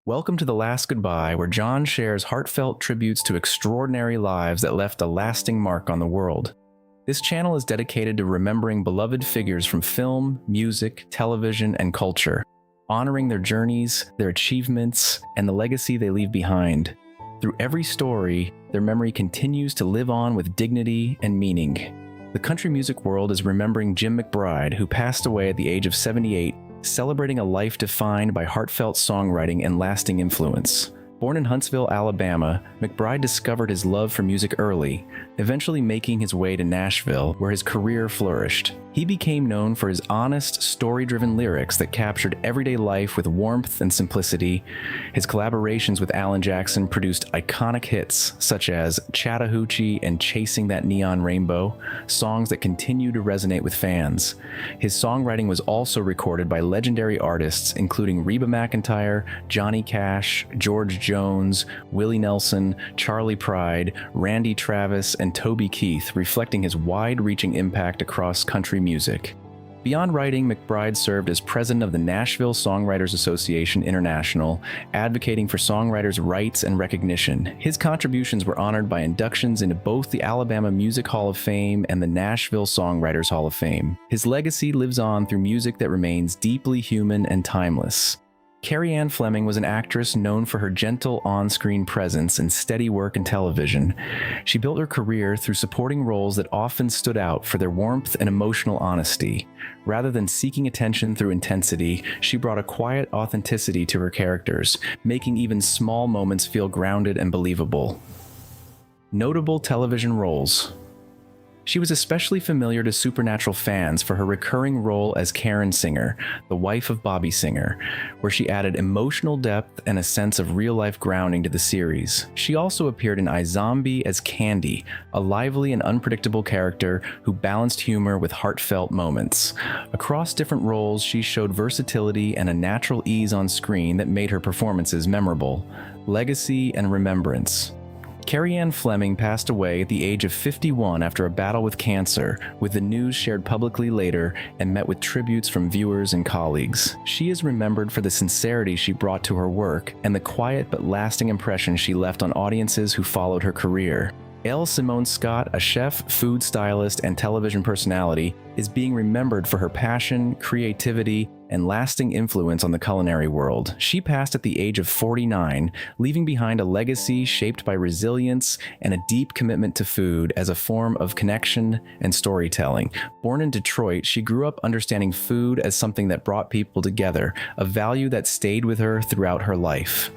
Welcome to The Last Goodbye, where John shares heartfelt tributes to extraordinary lives that left a lasting mark on the world. This channel is dedicated to remembering beloved figures from film, music, television, and culture, honoring their journeys, their achievements, and the legacy they leave behind. Through every story, their memory continues to live on with dignity and meaning. The country music world is remembering Jim McBride, who passed away at the age of 78, celebrating a life defined by heartfelt songwriting and lasting influence. Born in Huntsville, Alabama, McBride discovered his love for music early, eventually making his way to Nashville, where his career flourished. He became known for his honest, story-driven lyrics that captured everyday life with warmth and simplicity. His collaborations with Alan Jackson produced iconic hits such as Chattahoochee and Chasing That Neon Rainbow, songs that continue to resonate with fans. His songwriting was also recorded by legendary artists including Reba McEntire, Johnny Cash, George Jones, Willie Nelson, Charlie Pride, Randy Travis, and Toby Keith, reflecting his wide-reaching impact across country music. Beyond writing, McBride served as president of the Nashville Songwriters Association International, advocating for songwriters' rights and recognition. His contributions were honored by inductions into both the Alabama Music Hall of Fame and the Nashville Songwriters Hall of Fame. His legacy lives on through music that remains deeply human and timeless. Kerenne Fleming was an actress known for her gentle on-screen presence and steady work in television. She built her career through supporting roles that often stood out for their warmth and emotional honesty. Rather than seeking attention through intensity, she brought a quiet authenticity to her characters, making even small moments feel grounded and believable. Notable television roles. She was especially familiar to Supernatural fans for her recurring role as Karen Singer, the wife of Bobby Singer, where she added emotional depth and a sense of real-life grounding to the series. She also appeared in iZombie as Candy, a lively and unpredictable character who balanced humor with heartfelt moments. Across different roles, she showed versatility and a natural ease on screen that made her performances memorable. Legacy and remembrance. Kerenne Fleming passed away at the age of 51 after a battle with cancer, with the news shared publicly later and met with tributes from viewers and colleagues. She is remembered for the sincerity she brought to her work and the quiet but lasting impression she left on audiences who followed her career. Elle Simone Scott, a chef, food stylist, and television personality, is being remembered for her passion, creativity, and lasting influence on the culinary world. She passed at the age of 49, leaving behind a legacy shaped by resilience and a deep commitment to food as a form of connection and storytelling. Born in Detroit, she grew up understanding food as something that brought people together, a value that stayed with her throughout her life.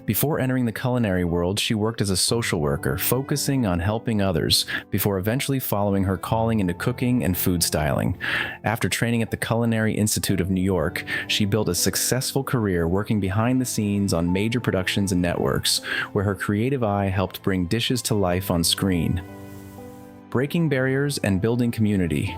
Before entering the culinary world, she worked as a social worker, focusing on helping others, before eventually following her calling into cooking and food styling. After training at the Culinary Institute of New York, she built a successful career working behind the scenes on major productions and networks, where her creative eye helped bring dishes to life on screen. Breaking barriers and building community.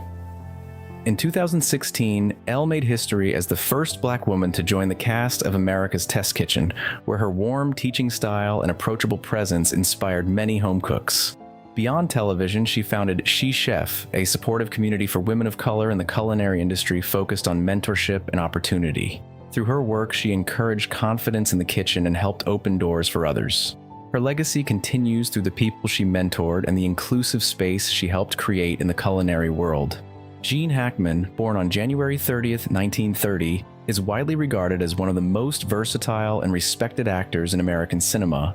In 2016, Elle made history as the first Black woman to join the cast of America's Test Kitchen, where her warm teaching style and approachable presence inspired many home cooks. Beyond television, she founded She Chef, a supportive community for women of color in the culinary industry focused on mentorship and opportunity. Through her work, she encouraged confidence in the kitchen and helped open doors for others. Her legacy continues through the people she mentored and the inclusive space she helped create in the culinary world. Gene Hackman, born on January 30th, 1930, is widely regarded as one of the most versatile and respected actors in American cinema.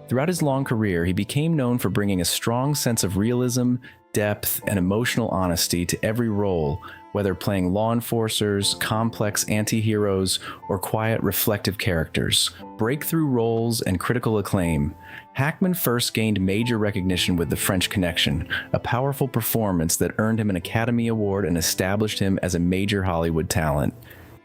Throughout his long career, he became known for bringing a strong sense of realism, depth, and emotional honesty to every role, whether playing law enforcers, complex anti-heroes, or quiet, reflective characters. Breakthrough roles and critical acclaim. Hackman first gained major recognition with The French Connection, a powerful performance that earned him an Academy Award and established him as a major Hollywood talent.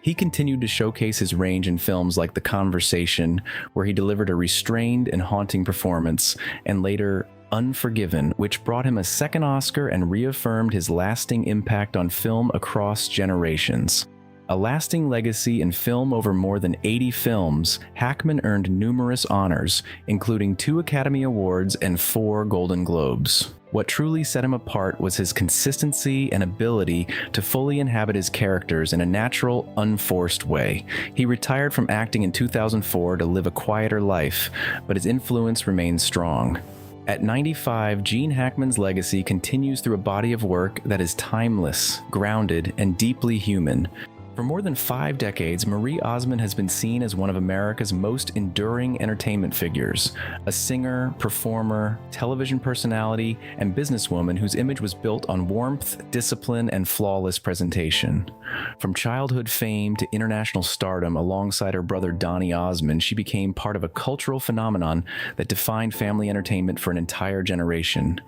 He continued to showcase his range in films like The Conversation, where he delivered a restrained and haunting performance, and later Unforgiven, which brought him a second Oscar and reaffirmed his lasting impact on film across generations. A lasting legacy in film over more than 80 films, Hackman earned numerous honors, including 2 Academy Awards and 4 Golden Globes. What truly set him apart was his consistency and ability to fully inhabit his characters in a natural, unforced way. He retired from acting in 2004 to live a quieter life, but his influence remains strong. At 95, Gene Hackman's legacy continues through a body of work that is timeless, grounded, and deeply human. For more than 5 decades, Marie Osmond has been seen as one of America's most enduring entertainment figures, a singer, performer, television personality, and businesswoman whose image was built on warmth, discipline, and flawless presentation. From childhood fame to international stardom alongside her brother Donny Osmond, she became part of a cultural phenomenon that defined family entertainment for an entire generation.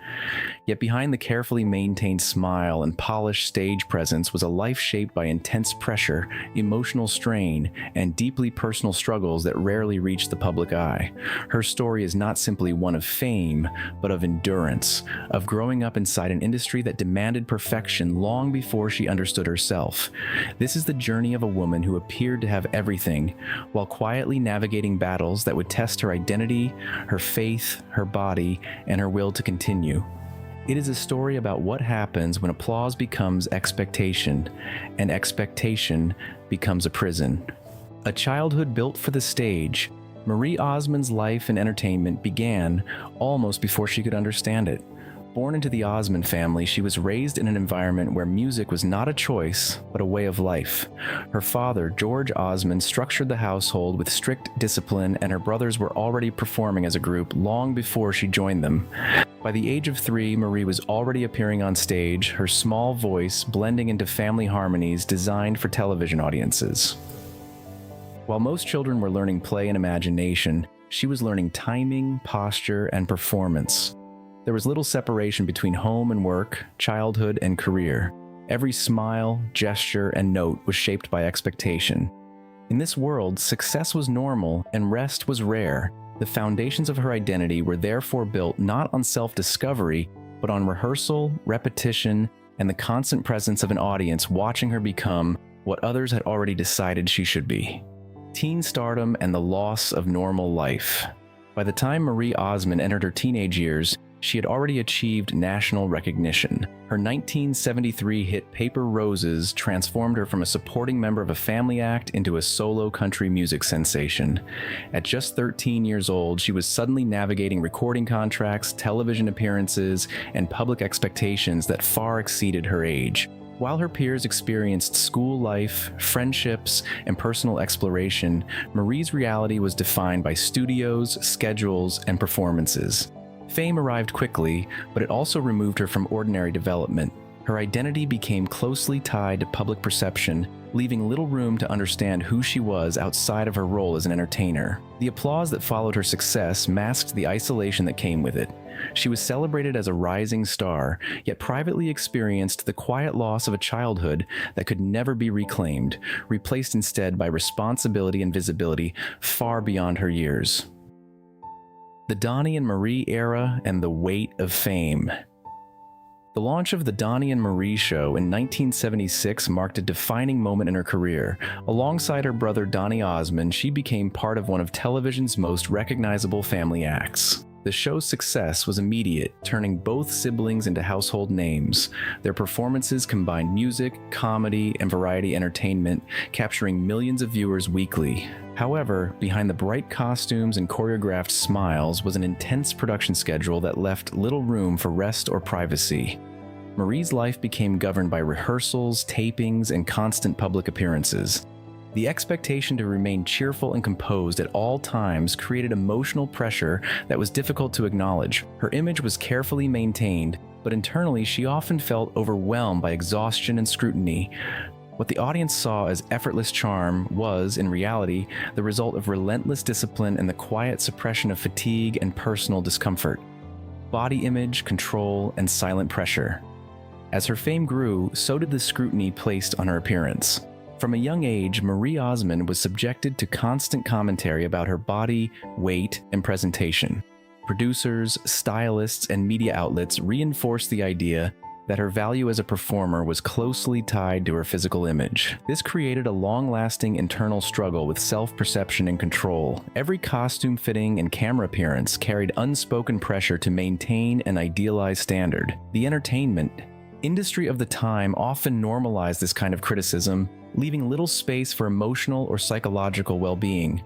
Yet behind the carefully maintained smile and polished stage presence was a life shaped by intense pressure, emotional strain, and deeply personal struggles that rarely reach the public eye. Her story is not simply one of fame, but of endurance, of growing up inside an industry that demanded perfection long before she understood herself. This is the journey of a woman who appeared to have everything, while quietly navigating battles that would test her identity, her faith, her body, and her will to continue. It is a story about what happens when applause becomes expectation, and expectation becomes a prison. A childhood built for the stage, Marie Osmond's life in entertainment began almost before she could understand it. Born into the Osmond family, she was raised in an environment where music was not a choice, but a way of life. Her father, George Osmond, structured the household with strict discipline, and her brothers were already performing as a group long before she joined them. By the age of 3, Marie was already appearing on stage, her small voice blending into family harmonies designed for television audiences. While most children were learning play and imagination, she was learning timing, posture, and performance. There was little separation between home and work, childhood and career. Every smile, gesture, and note was shaped by expectation. In this world, success was normal and rest was rare. The foundations of her identity were therefore built not on self-discovery, but on rehearsal, repetition, and the constant presence of an audience watching her become what others had already decided she should be. Teen stardom and the loss of normal life. By the time Marie Osmond entered her teenage years, she had already achieved national recognition. Her 1973 hit Paper Roses transformed her from a supporting member of a family act into a solo country music sensation. At just 13 years old, she was suddenly navigating recording contracts, television appearances, and public expectations that far exceeded her age. While her peers experienced school life, friendships, and personal exploration, Marie's reality was defined by studios, schedules, and performances. Fame arrived quickly, but it also removed her from ordinary development. Her identity became closely tied to public perception, leaving little room to understand who she was outside of her role as an entertainer. The applause that followed her success masked the isolation that came with it. She was celebrated as a rising star, yet privately experienced the quiet loss of a childhood that could never be reclaimed, replaced instead by responsibility and visibility far beyond her years. The Donny and Marie era and the weight of fame. The launch of The Donny and Marie Show in 1976 marked a defining moment in her career. Alongside her brother Donny Osmond, she became part of one of television's most recognizable family acts. The show's success was immediate, turning both siblings into household names. Their performances combined music, comedy, and variety entertainment, capturing millions of viewers weekly. However, behind the bright costumes and choreographed smiles was an intense production schedule that left little room for rest or privacy. Marie's life became governed by rehearsals, tapings, and constant public appearances. The expectation to remain cheerful and composed at all times created emotional pressure that was difficult to acknowledge. Her image was carefully maintained, but internally she often felt overwhelmed by exhaustion and scrutiny. What the audience saw as effortless charm was, in reality, the result of relentless discipline and the quiet suppression of fatigue and personal discomfort. Body image, control, and silent pressure. As her fame grew, so did the scrutiny placed on her appearance. From a young age, Marie Osmond was subjected to constant commentary about her body, weight, and presentation. Producers, stylists, and media outlets reinforced the idea that her value as a performer was closely tied to her physical image. This created a long-lasting internal struggle with self-perception and control. Every costume fitting and camera appearance carried unspoken pressure to maintain an idealized standard. The entertainment industry of the time often normalized this kind of criticism, leaving little space for emotional or psychological well-being.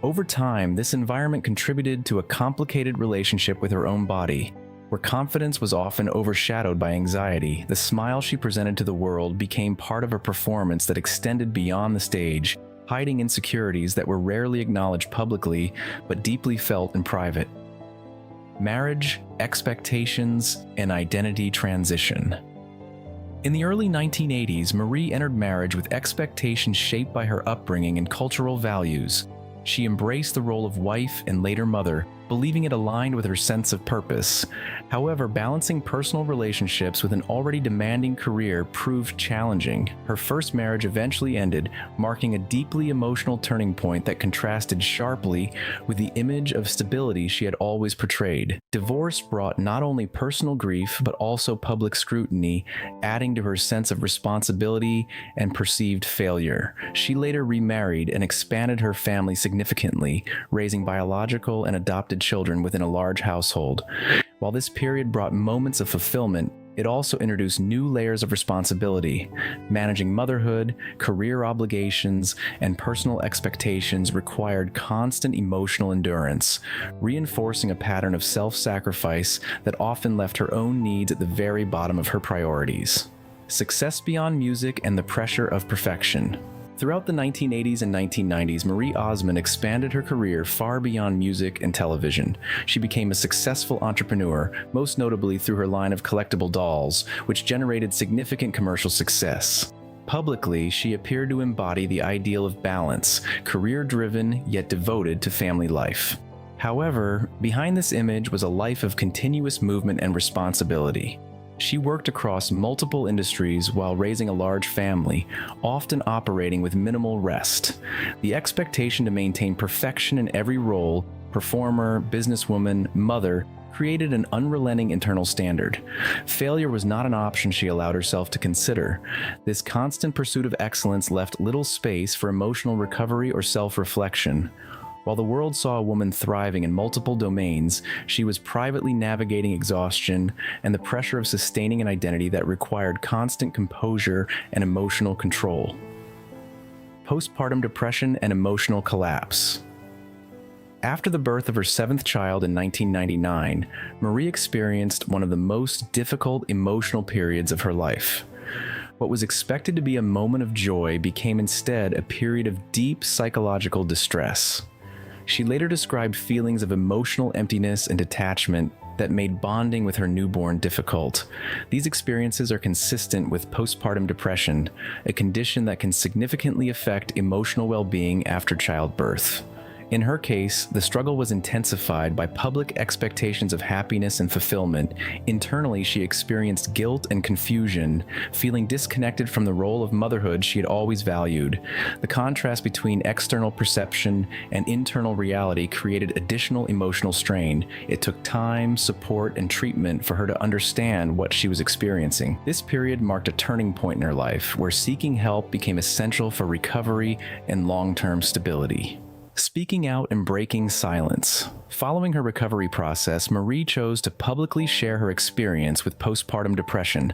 Over time, this environment contributed to a complicated relationship with her own body. Where confidence was often overshadowed by anxiety, the smile she presented to the world became part of a performance that extended beyond the stage, hiding insecurities that were rarely acknowledged publicly but deeply felt in private. Marriage, expectations, and identity transition. In the early 1980s, Marie entered marriage with expectations shaped by her upbringing and cultural values. She embraced the role of wife and later mother, believing it aligned with her sense of purpose. However, balancing personal relationships with an already demanding career proved challenging. Her first marriage eventually ended, marking a deeply emotional turning point that contrasted sharply with the image of stability she had always portrayed. Divorce brought not only personal grief, but also public scrutiny, adding to her sense of responsibility and perceived failure. She later remarried and expanded her family significantly, raising biological and adopted children within a large household. While this period brought moments of fulfillment, it also introduced new layers of responsibility. Managing motherhood, career obligations, and personal expectations required constant emotional endurance, reinforcing a pattern of self-sacrifice that often left her own needs at the very bottom of her priorities. Success beyond music and the pressure of perfection. Throughout the 1980s and 1990s, Marie Osmond expanded her career far beyond music and television. She became a successful entrepreneur, most notably through her line of collectible dolls, which generated significant commercial success. Publicly, she appeared to embody the ideal of balance, career-driven yet devoted to family life. However, behind this image was a life of continuous movement and responsibility. She worked across multiple industries while raising a large family, often operating with minimal rest. The expectation to maintain perfection in every role, performer, businesswoman, mother, created an unrelenting internal standard. Failure was not an option she allowed herself to consider. This constant pursuit of excellence left little space for emotional recovery or self-reflection. While the world saw a woman thriving in multiple domains, she was privately navigating exhaustion and the pressure of sustaining an identity that required constant composure and emotional control. Postpartum depression and emotional collapse. After the birth of her seventh child in 1999, Marie experienced one of the most difficult emotional periods of her life. What was expected to be a moment of joy became instead a period of deep psychological distress. She later described feelings of emotional emptiness and detachment that made bonding with her newborn difficult. These experiences are consistent with postpartum depression, a condition that can significantly affect emotional well-being after childbirth. In her case, the struggle was intensified by public expectations of happiness and fulfillment. Internally, she experienced guilt and confusion, feeling disconnected from the role of motherhood she had always valued. The contrast between external perception and internal reality created additional emotional strain. It took time, support, and treatment for her to understand what she was experiencing. This period marked a turning point in her life, where seeking help became essential for recovery and long-term stability. Speaking out and breaking silence. Following her recovery process, Marie chose to publicly share her experience with postpartum depression,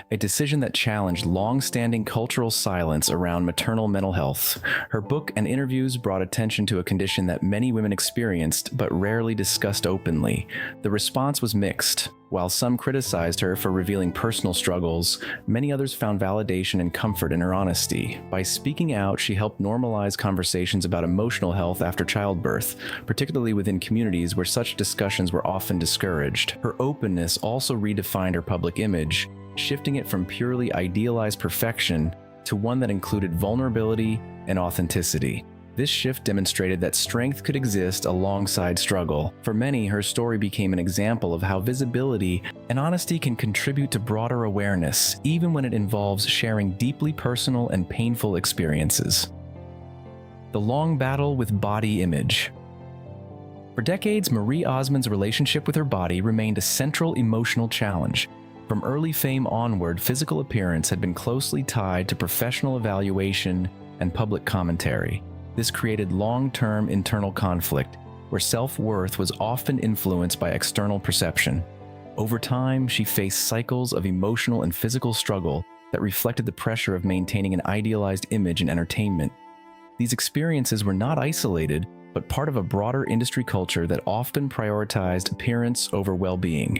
a decision that challenged long-standing cultural silence around maternal mental health. Her book and interviews brought attention to a condition that many women experienced but rarely discussed openly. The response was mixed. While some criticized her for revealing personal struggles, many others found validation and comfort in her honesty. By speaking out, she helped normalize conversations about emotional health after childbirth, particularly within communities where such discussions were often discouraged. Her openness also redefined her public image, shifting it from purely idealized perfection to one that included vulnerability and authenticity. This shift demonstrated that strength could exist alongside struggle. For many, her story became an example of how visibility and honesty can contribute to broader awareness, even when it involves sharing deeply personal and painful experiences. The long battle with body image. For decades, Marie Osmond's relationship with her body remained a central emotional challenge. From early fame onward, physical appearance had been closely tied to professional evaluation and public commentary. This created long-term internal conflict, where self-worth was often influenced by external perception. Over time, she faced cycles of emotional and physical struggle that reflected the pressure of maintaining an idealized image in entertainment. These experiences were not isolated, but part of a broader industry culture that often prioritized appearance over well-being.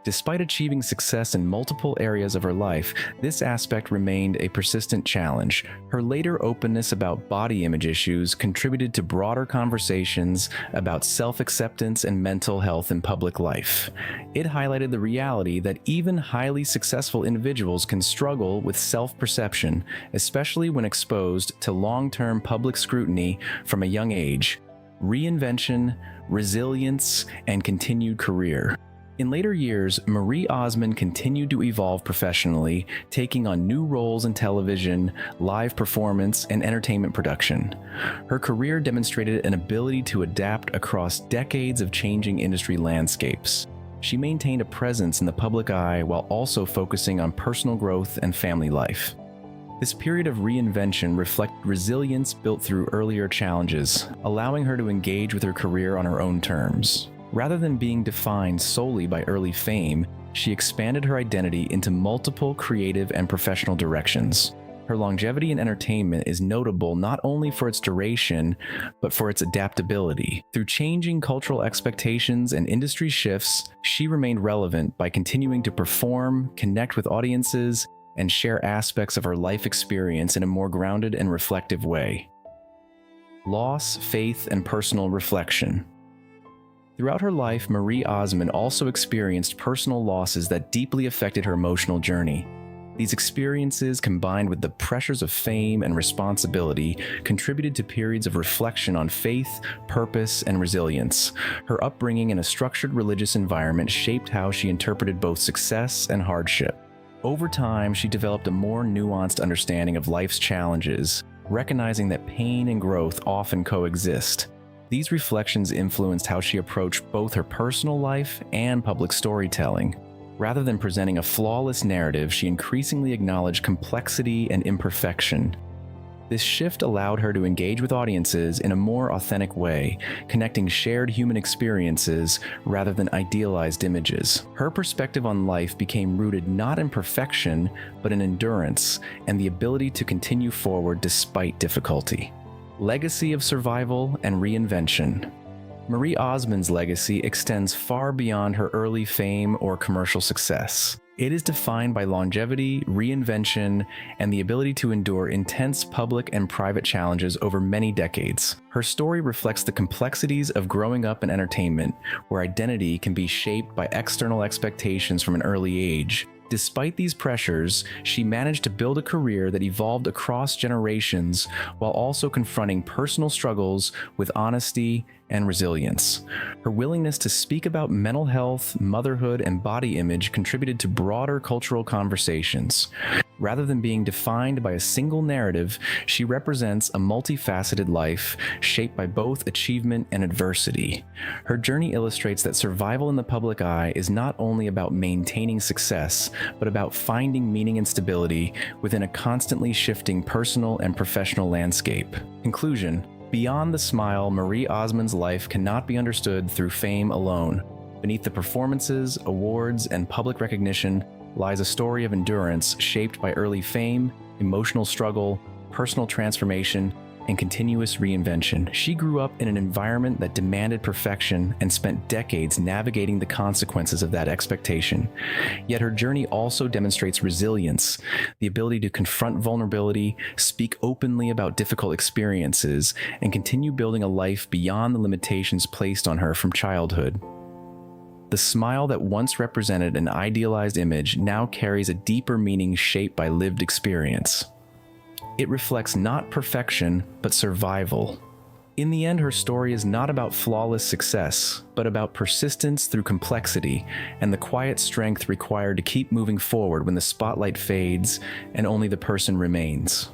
Despite achieving success in multiple areas of her life, this aspect remained a persistent challenge. Her later openness about body image issues contributed to broader conversations about self-acceptance and mental health in public life. It highlighted the reality that even highly successful individuals can struggle with self-perception, especially when exposed to long-term public scrutiny from a young age. Reinvention, resilience, and continued career. In later years, Marie Osmond continued to evolve professionally, taking on new roles in television, live performance, and entertainment production. Her career demonstrated an ability to adapt across decades of changing industry landscapes. She maintained a presence in the public eye while also focusing on personal growth and family life. This period of reinvention reflected resilience built through earlier challenges, allowing her to engage with her career on her own terms. Rather than being defined solely by early fame, she expanded her identity into multiple creative and professional directions. Her longevity in entertainment is notable not only for its duration, but for its adaptability. Through changing cultural expectations and industry shifts, she remained relevant by continuing to perform, connect with audiences, and share aspects of her life experience in a more grounded and reflective way. Loss, faith, and personal reflection. Throughout her life, Marie Osmond also experienced personal losses that deeply affected her emotional journey. These experiences, combined with the pressures of fame and responsibility, contributed to periods of reflection on faith, purpose, and resilience. Her upbringing in a structured religious environment shaped how she interpreted both success and hardship. Over time, she developed a more nuanced understanding of life's challenges, recognizing that pain and growth often coexist. These reflections influenced how she approached both her personal life and public storytelling. Rather than presenting a flawless narrative, she increasingly acknowledged complexity and imperfection. This shift allowed her to engage with audiences in a more authentic way, connecting shared human experiences rather than idealized images. Her perspective on life became rooted not in perfection, but in endurance and the ability to continue forward despite difficulty. Legacy of survival and reinvention. Marie Osmond's legacy extends far beyond her early fame or commercial success. It is defined by longevity, reinvention, and the ability to endure intense public and private challenges over many decades. Her story reflects the complexities of growing up in entertainment, where identity can be shaped by external expectations from an early age. Despite these pressures, she managed to build a career that evolved across generations while also confronting personal struggles with honesty and resilience. Her willingness to speak about mental health, motherhood, and body image contributed to broader cultural conversations. Rather than being defined by a single narrative, she represents a multifaceted life shaped by both achievement and adversity. Her journey illustrates that survival in the public eye is not only about maintaining success, but about finding meaning and stability within a constantly shifting personal and professional landscape. Conclusion: beyond the smile, Marie Osmond's life cannot be understood through fame alone. Beneath the performances, awards, and public recognition lies a story of endurance shaped by early fame, emotional struggle, personal transformation, and continuous reinvention. She grew up in an environment that demanded perfection and spent decades navigating the consequences of that expectation. Yet her journey also demonstrates resilience, the ability to confront vulnerability, speak openly about difficult experiences, and continue building a life beyond the limitations placed on her from childhood. The smile that once represented an idealized image now carries a deeper meaning shaped by lived experience. It reflects not perfection, but survival. In the end, her story is not about flawless success, but about persistence through complexity and the quiet strength required to keep moving forward when the spotlight fades and only the person remains.